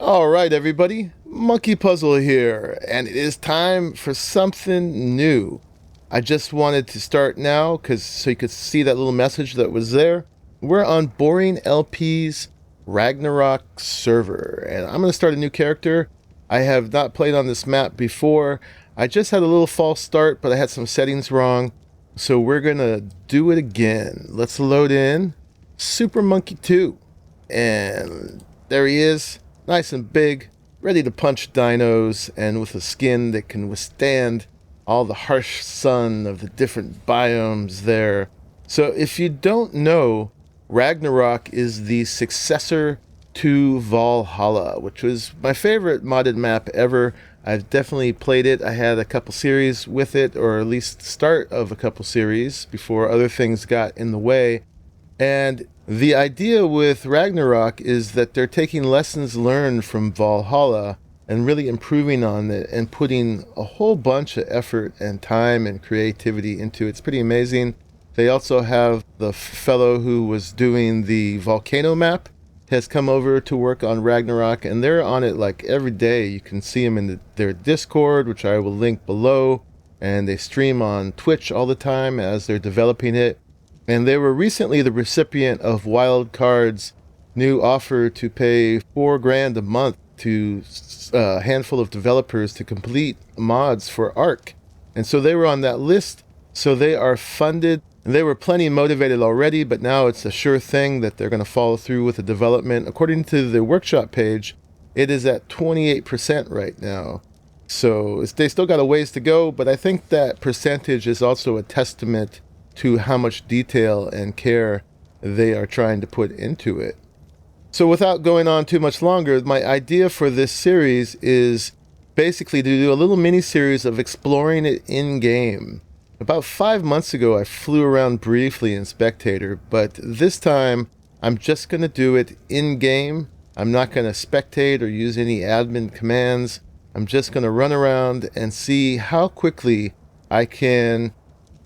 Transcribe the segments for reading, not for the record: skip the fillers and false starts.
Alright everybody, Monkeypuzzle here, and it is time for something new. I just wanted to start now, so you could see that little message that was there. We're on Boring LP's Ragnarok server, and I'm going to start a new character. I have not played on this map before. I just had a little false start, but I had some settings wrong. So we're going to do it again. Let's load in Super Monkey 2. And there he is. Nice and big, ready to punch dinos, and with a skin that can withstand all the harsh sun of the different biomes there. So if you don't know, Ragnarok is the successor to Valhalla, which was my favorite modded map ever. I've definitely played it. I had a couple series with it, or at least the start of a couple series before other things got in the way. And the idea with Ragnarok is that they're taking lessons learned from Valhalla and really improving on it and putting a whole bunch of effort and time and creativity into it. It's pretty amazing. They also have the fellow who was doing the volcano map has come over to work on Ragnarok, and they're on it like every day. You can see them in their Discord, which I will link below, and they stream on Twitch all the time as they're developing it. And they were recently the recipient of Wildcard's new offer to pay $4,000 a month to a handful of developers to complete mods for ARK. And so they were on that list, so they are funded. And they were plenty motivated already, but now it's a sure thing that they're going to follow through with the development. According to the workshop page, it is at 28% right now. So they still got a ways to go, but I think that percentage is also a testament to how much detail and care they are trying to put into it. So without going on too much longer, my idea for this series is basically to do a little mini-series of exploring it in-game. About 5 months ago, I flew around briefly in Spectator, but this time I'm just going to do it in-game. I'm not going to spectate or use any admin commands. I'm just going to run around and see how quickly I can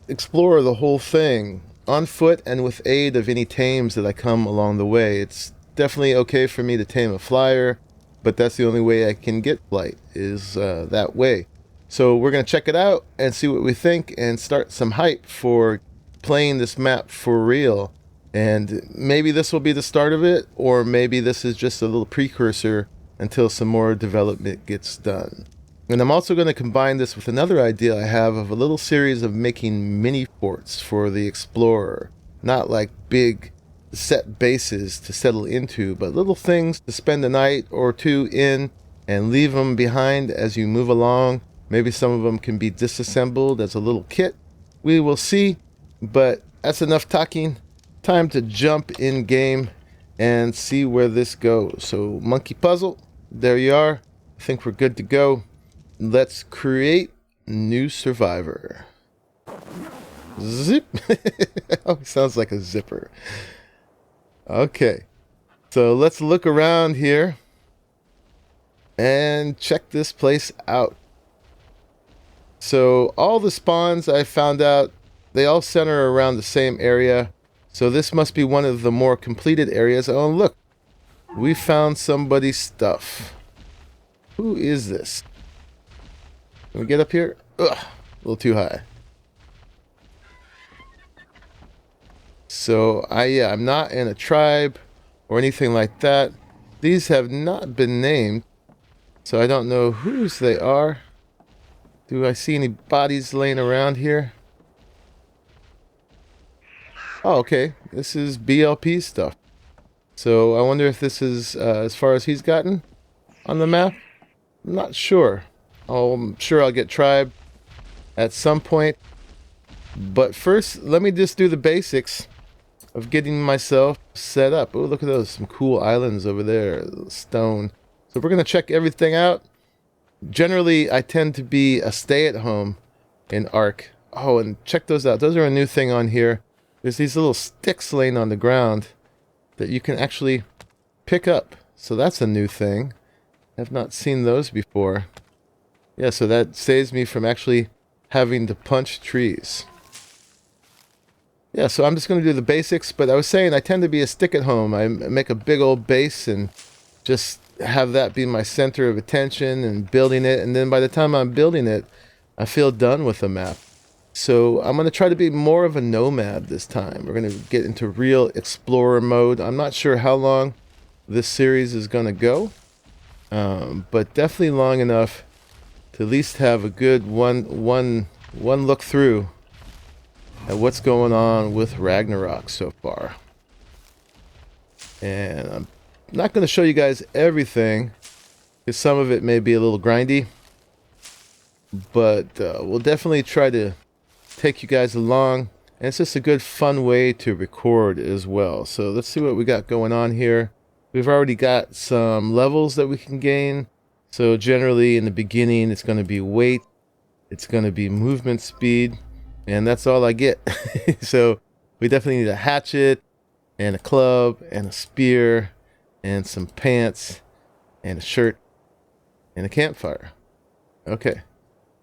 explore the whole thing on foot and with aid of any tames that I come along the way. It's definitely okay for me to tame a flyer, but that's the only way I can get flight is that way. So we're going to check it out and see what we think and start some hype for playing this map for real. And maybe this will be the start of it, or maybe this is just a little precursor until some more development gets done. And I'm also going to combine this with another idea I have of a little series of making mini forts for the explorer. Not like big set bases to settle into, but little things to spend a night or two in and leave them behind as you move along. Maybe some of them can be disassembled as a little kit. We will see, but that's enough talking. Time to jump in game and see where this goes. So Monkeypuzzle, there you are. I think we're good to go. Let's create new survivor. Zip. Oh, sounds like a zipper. Okay. So let's look around here and check this place out. So all the spawns I found out, they all center around the same area. So this must be one of the more completed areas. Oh, look. We found somebody's stuff. Who is this? Can we get up here? Ugh, a little too high. So I'm not in a tribe or anything like that. These have not been named, so I don't know whose they are. Do I see any bodies laying around here? Oh, okay. This is BLP stuff. So I wonder if this is as far as he's gotten on the map. I'm not sure. I'm sure I'll get tribe at some point. But first, let me just do the basics of getting myself set up. Oh, look at those. Some cool islands over there. Stone. So we're going to check everything out. Generally, I tend to be a stay-at-home in ARK. Oh, and check those out. Those are a new thing on here. There's these little sticks laying on the ground that you can actually pick up. So that's a new thing. I've not seen those before. Yeah, so that saves me from actually having to punch trees. Yeah, so I'm just going to do the basics, but I was saying I tend to be a stick at home. I make a big old base and just have that be my center of attention and building it. And then by the time I'm building it, I feel done with the map. So I'm going to try to be more of a nomad this time. We're going to get into real explorer mode. I'm not sure how long this series is going to go, but definitely long enough to at least have a good one look through at what's going on with Ragnarok so far. And I'm not going to show you guys everything, because some of it may be a little grindy, but we'll definitely try to take you guys along, and it's just a good fun way to record as well. So let's see what we got going on here. We've already got some levels that we can gain. So generally in the beginning it's going to be weight, it's going to be movement speed, and that's all I get. So we definitely need a hatchet and a club and a spear and some pants and a shirt and a campfire. Okay.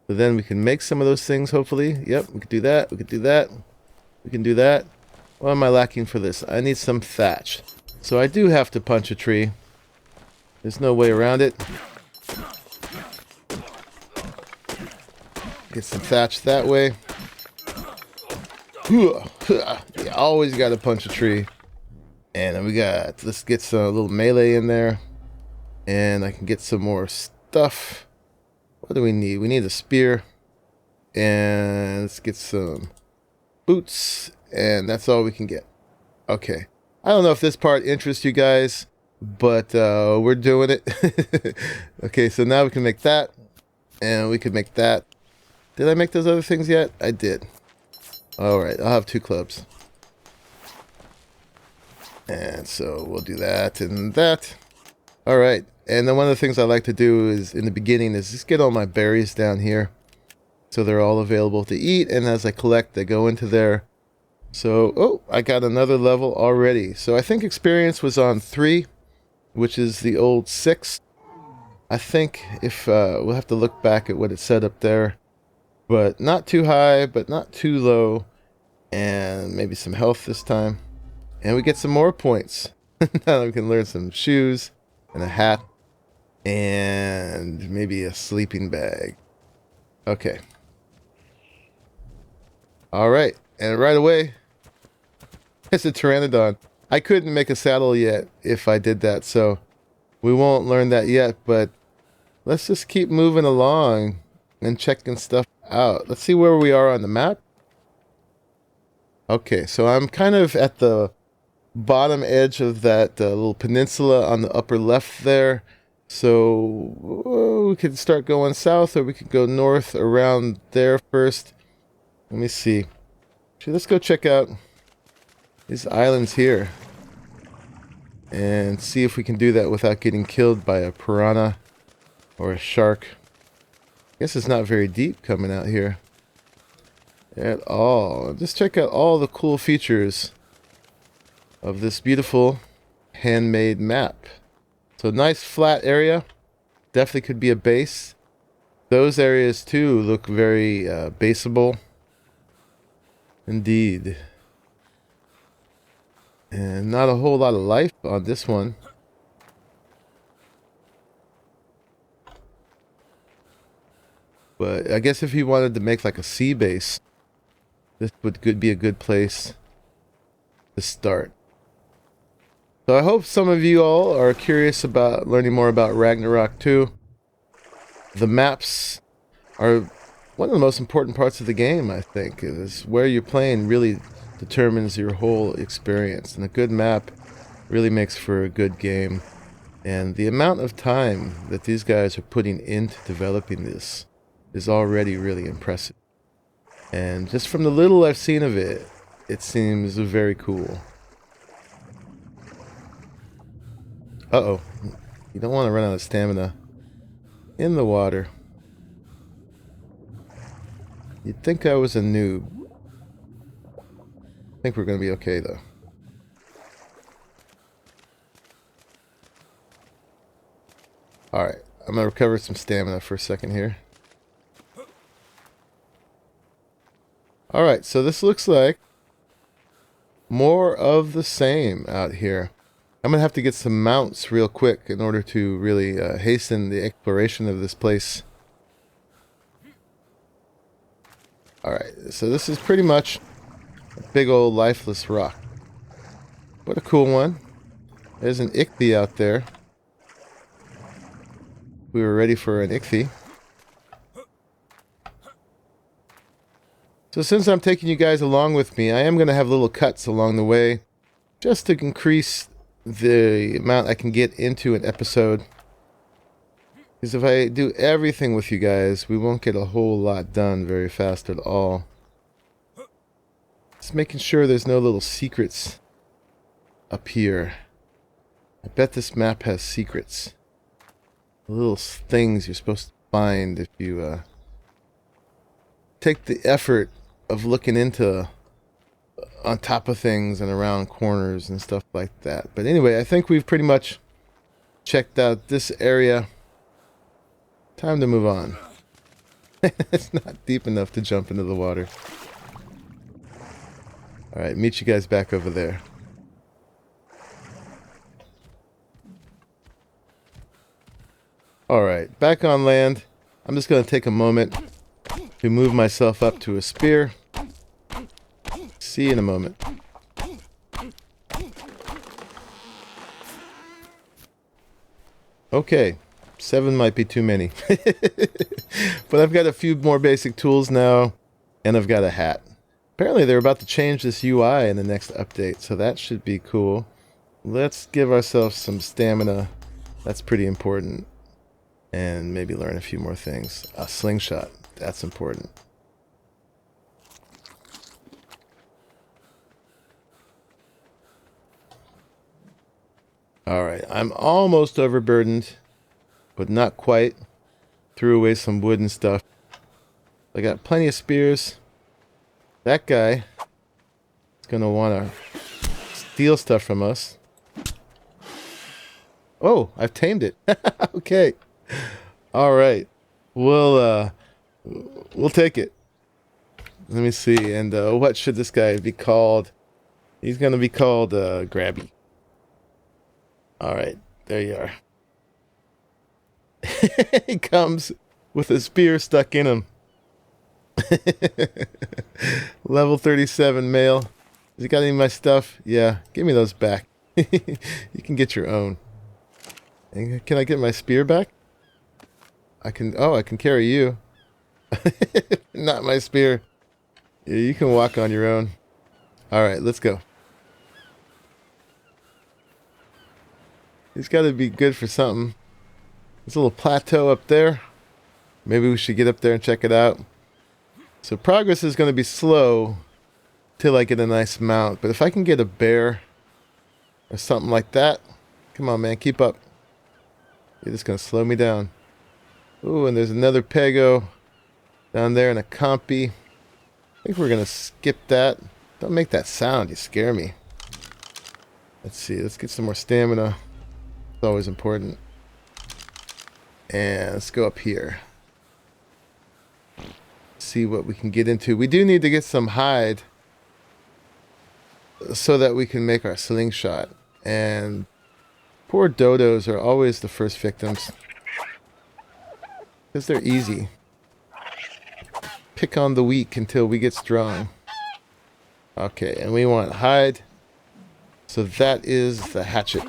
So then we can make some of those things, hopefully. Yep, we could do that. We could do that. We can do that. What am I lacking for this? I need some thatch. So I do have to punch a tree. There's no way around it. Get some thatch that way. You always got to punch a tree. And then we got, let's get some little melee in there. And I can get some more stuff. What do we need? We need a spear, and let's get some boots, and that's all we can get. Okay. I don't know if this part interests you guys, but we're doing it. Okay, so now we can make that, and we can make that. Did I make those other things yet? I did. Alright, I'll have 2 clubs. And so we'll do that and that. Alright. And then one of the things I like to do is in the beginning is just get all my berries down here, so they're all available to eat, and as I collect they go into there. So, oh, I got another level already. So I think experience was on 3, which is the old 6. I think if we'll have to look back at what it said up there, but not too high, but not too low, and maybe some health this time. And we get some more points. Now we can learn some shoes and a hat. And maybe a sleeping bag. Okay. Alright. And right away, it's a pteranodon. I couldn't make a saddle yet if I did that, so we won't learn that yet, but let's just keep moving along and checking stuff out. Let's see where we are on the map. Okay, so I'm kind of at the bottom edge of that little peninsula on the upper left there. So we could start going south, or we could go north around there first. Let me see. Actually, let's go check out these islands here and see if we can do that without getting killed by a piranha or a shark. I guess it's not very deep coming out here at all. Just check out all the cool features of this beautiful handmade map. So nice flat area. Definitely could be a base. Those areas too look very baseable. Indeed. And not a whole lot of life on this one. But I guess if you wanted to make like a sea base, this would be a good place to start. So I hope some of you all are curious about learning more about Ragnarok 2. The maps are one of the most important parts of the game, I think. It is where you're playing really determines your whole experience. And a good map really makes for a good game. And the amount of time that these guys are putting into developing this is already really impressive. And just from the little I've seen of it, it seems very cool. Uh-oh. You don't want to run out of stamina in the water. You'd think I was a noob. I think we're going to be okay, though. Alright. I'm going to recover some stamina for a second here. Alright, so this looks like more of the same out here. I'm going to have to get some mounts real quick in order to really hasten the exploration of this place. Alright, so this is pretty much a big old lifeless rock. What a cool one. There's an ichthy out there. We were ready for an ichthy. So since I'm taking you guys along with me, I am going to have little cuts along the way, just to increase the amount I can get into an episode. Because if I do everything with you guys, we won't get a whole lot done very fast at all. Just making sure there's no little secrets up here. I bet this map has secrets. Little things you're supposed to find if you take the effort of looking into on top of things and around corners and stuff like that. But anyway, I think we've pretty much checked out this area. Time to move on. It's not deep enough to jump into the water. Alright, meet you guys back over there. Alright, back on land. I'm just going to take a moment to move myself up to a spear. See you in a moment. Okay, 7 might be too many. But I've got a few more basic tools now, and I've got a hat. Apparently they're about to change this UI in the next update, so that should be cool. Let's give ourselves some stamina. That's pretty important. And maybe learn a few more things. A slingshot. That's important. Alright, I'm almost overburdened, but not quite. Threw away some wood and stuff. I got plenty of spears. That guy is going to want to steal stuff from us. Oh, I've tamed it. Okay. Alright. We'll take it. Let me see. And what should this guy be called? He's going to be called Grabby. Alright. There you are. He comes with a spear stuck in him. Level 37 male. Has he got any of my stuff? Yeah. Give me those back. You can get your own. And can I get my spear back? I can... Oh, I can carry you. Not my spear. Yeah, you can walk on your own. Alright, let's go. He's got to be good for something. There's a little plateau up there. Maybe we should get up there and check it out. So progress is going to be slow till I get a nice mount. But if I can get a bear or something like that. Come on, man. Keep up. You're just going to slow me down. Ooh, and there's another pego down there and a compy. I think we're going to skip that. Don't make that sound. You scare me. Let's see. Let's get some more stamina. It's always important. And let's go up here. See what we can get into. We do need to get some hide so that we can make our slingshot. And poor dodos are always the first victims. Because they're easy. Pick on the weak until we get strong. Okay, and we want hide. So that is the hatchet.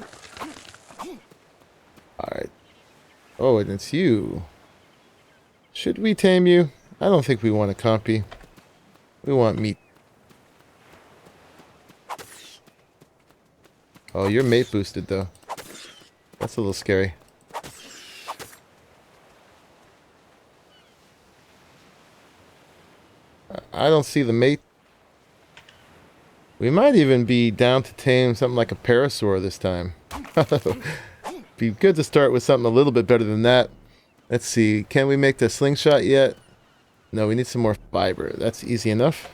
Alright. Oh, and it's you. Should we tame you? I don't think we want a compy. We want meat. Oh, you're mate boosted though. That's a little scary. I don't see the mate. We might even be down to tame something like a parasaur this time. Be good to start with something a little bit better than that. Let's see. Can we make the slingshot yet? No, we need some more fiber. That's easy enough.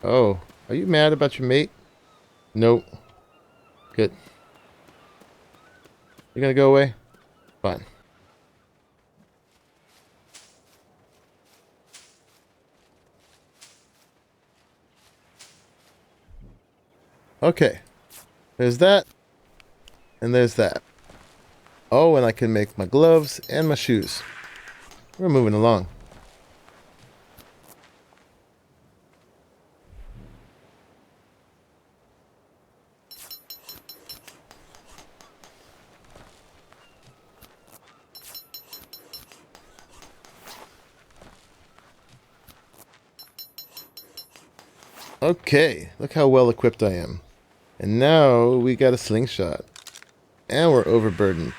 Oh, are you mad about your mate? Nope. Good. You're gonna go away? Fine. Okay. There's that. And there's that. Oh, and I can make my gloves and my shoes. We're moving along. Okay, look how well equipped I am. And now we got a slingshot. And we're overburdened. You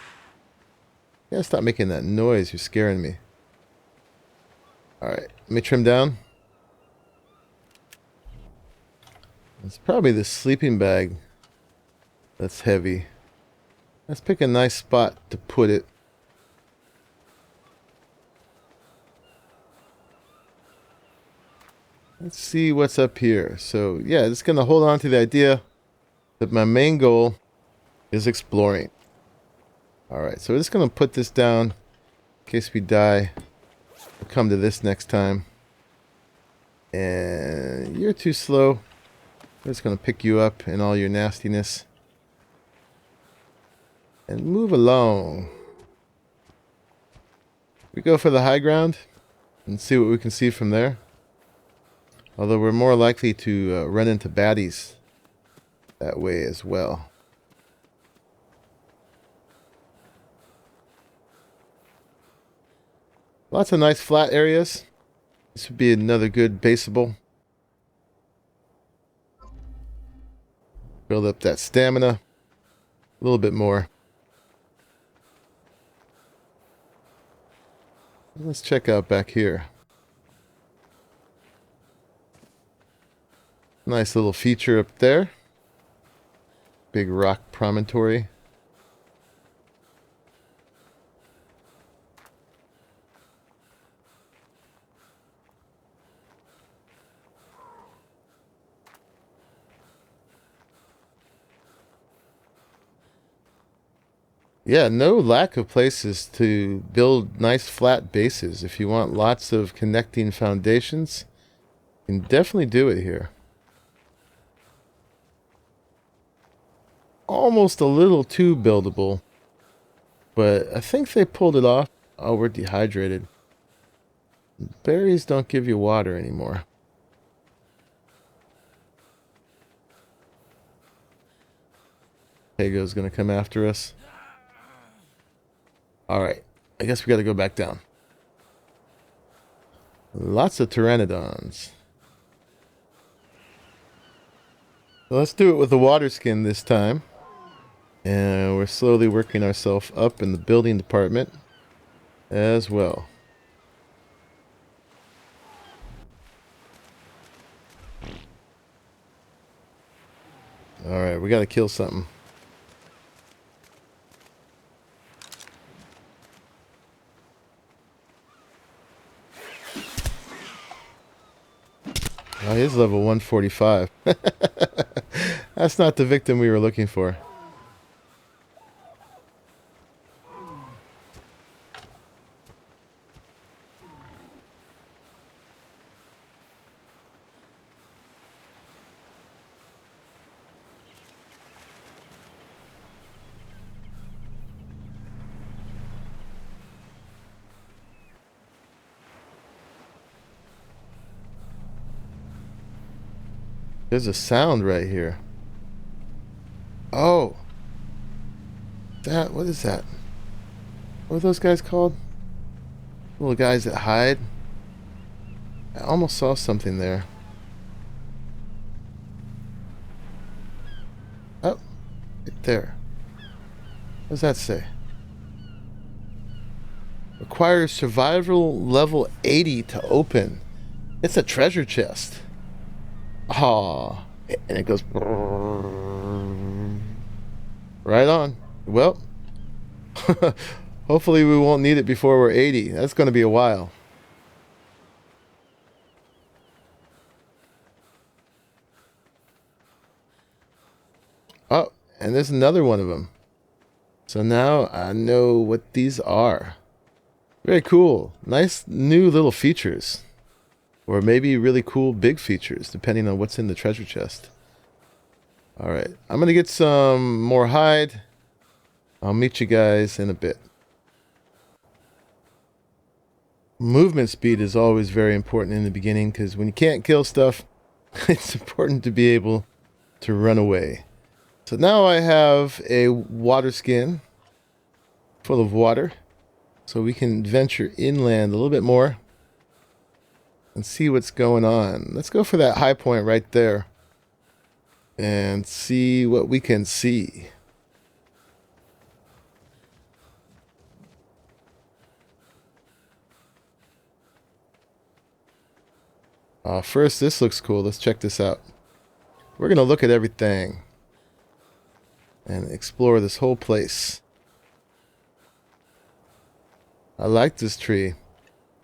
gotta stop making that noise, you're scaring me. Alright, let me trim down. It's probably the sleeping bag that's heavy. Let's pick a nice spot to put it. Let's see what's up here. So yeah, just gonna hold on to the idea that my main goal is exploring. Alright, so we're just gonna put this down in case we die. We'll come to this next time. And you're too slow. I'm just gonna pick you up in all your nastiness. And move along. We go for the high ground and see what we can see from there. Although we're more likely to run into baddies that way as well. Lots of nice flat areas. This would be another good baseable. Build up that stamina a little bit more. Let's check out back here. Nice little feature up there. Big rock promontory. Yeah, no lack of places to build nice flat bases. If you want lots of connecting foundations, you can definitely do it here. Almost a little too buildable, but I think they pulled it off. Oh, we're dehydrated. Berries don't give you water anymore. Pago's gonna come after us. Alright, I guess we gotta go back down. Lots of pteranodons. So let's do it with the water skin this time. And we're slowly working ourselves up in the building department as well. Alright, we gotta kill something. Oh, he's level 145. That's not the victim we were looking for. There's a sound right here. Oh. What is that? What are those guys called? Little guys that hide? I almost saw something there. Oh. Right there. What does that say? Requires survival level 80 to open. It's a treasure chest. Ah, and it goes right on. Well, hopefully we won't need it before we're 80. That's going to be a while. Oh, and there's another one of them. So now I know what these are. Very cool. Nice new little features. Or maybe really cool big features, depending on what's in the treasure chest. Alright, I'm gonna get some more hide. I'll meet you guys in a bit. Movement speed is always very important in the beginning, because when you can't kill stuff, it's important to be able to run away. So now I have a water skin full of water, so we can venture inland a little bit more and see what's going on. Let's go for that high point right there and see what we can see. First, this looks cool. Let's check this out. We're going to look at everything and explore this whole place. I like this tree.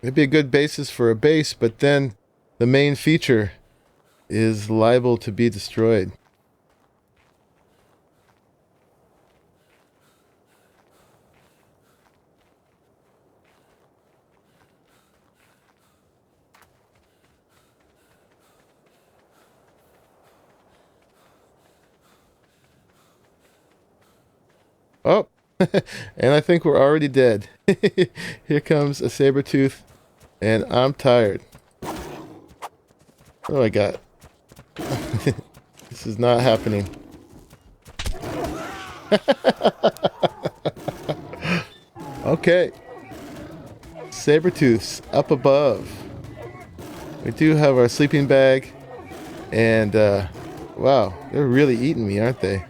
It'd be a good basis for a base, but then the main feature is liable to be destroyed. Oh, and I think we're already dead. Here comes a Sabertooth, and I'm tired. What do I got? This is not happening. Okay. Sabertooths up above. We do have our sleeping bag, and wow, they're really eating me, aren't they?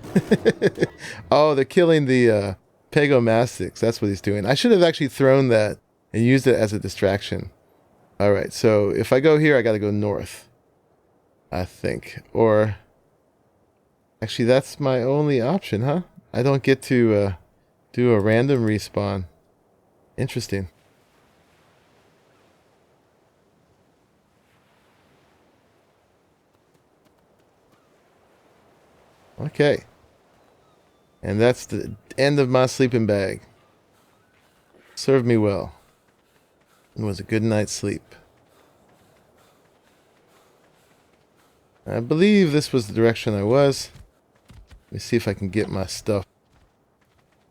Oh, they're killing the Pegomastics. That's what he's doing. I should have actually thrown that and used it as a distraction. Alright, so if I go here, I gotta go north, I think. Or, actually, that's my only option, huh? I don't get to do a random respawn. Interesting. Okay. And that's the end of my sleeping bag. Served me well. It was a good night's sleep. I believe this was the direction I was. Let me see if I can get my stuff.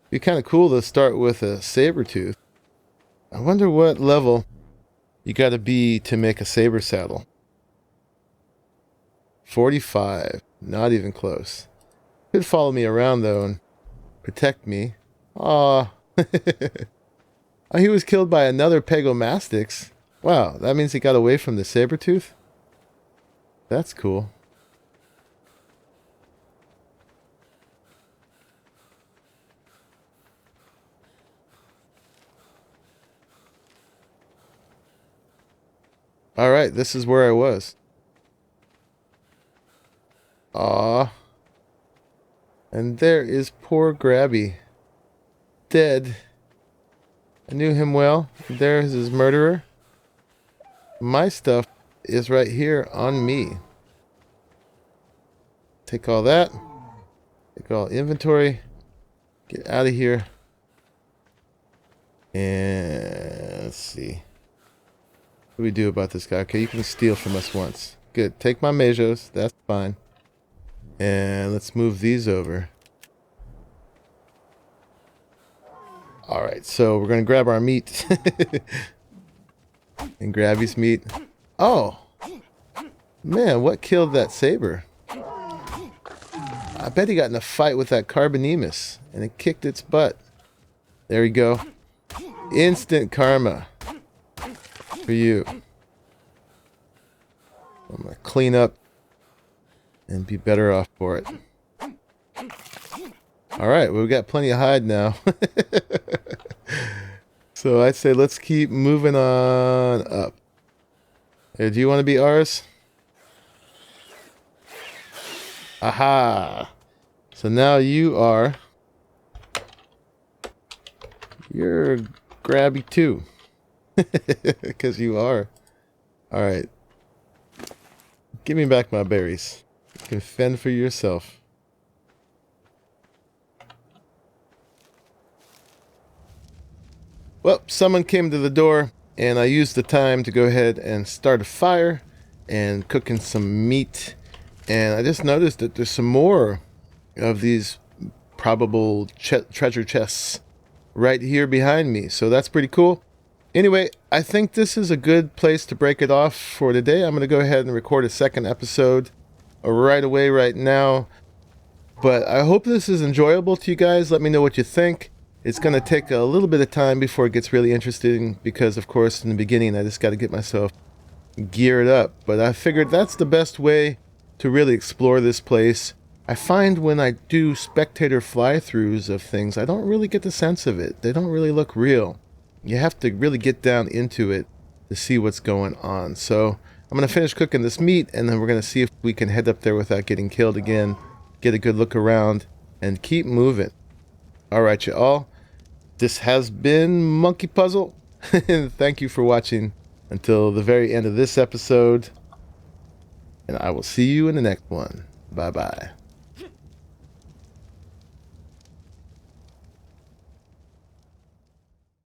It'd be kind of cool to start with a Sabertooth. I wonder what level you gotta be to make a saber saddle. 45. Not even close. Could follow me around though and protect me. Aw. Oh, he was killed by another Pegomastix. Wow, that means he got away from the Sabertooth? That's cool. Alright, this is where I was. Aw. And there is poor Grabby. Dead. I knew him well. There's his murderer. My stuff is right here on me. Take all that. Take all inventory. Get out of here. And let's see. What do we do about this guy? Okay, you can steal from us once. Good. Take my Mejos. That's fine. And let's move these over. Alright, so we're going to grab our meat. And grab his meat. Oh! Man, what killed that saber? I bet he got in a fight with that Carbonemus. And it kicked its butt. There we go. Instant karma. For you. I'm going to clean up. And be better off for it. Alright, well, we've got plenty of hide now. So I'd say let's keep moving on up. Hey, do you want to be ours? Aha! So now you are... You're Grabby too. Because you are. Alright. Give me back my berries. You can fend for yourself. Well, someone came to the door, and I used the time to go ahead and start a fire and cooking some meat And I just noticed that there's some more of these probable treasure chests right here behind me. So that's pretty cool. Anyway, I think this is a good place to break it off for today. I'm going to go ahead and record a second episode right away right now. But I hope this is enjoyable to you guys. Let me know what you think. It's going to take a little bit of time before it gets really interesting because, of course, in the beginning, I just got to get myself geared up. But I figured that's the best way to really explore this place. I find when I do spectator fly-throughs of things, I don't really get the sense of it. They don't really look real. You have to really get down into it to see what's going on. So I'm going to finish cooking this meat, and then we're going to see if we can head up there without getting killed again, get a good look around, and keep moving. All right, you all. This has been Monkeypuzzle. Thank you for watching until the very end of this episode. And I will see you in the next one. Bye-bye.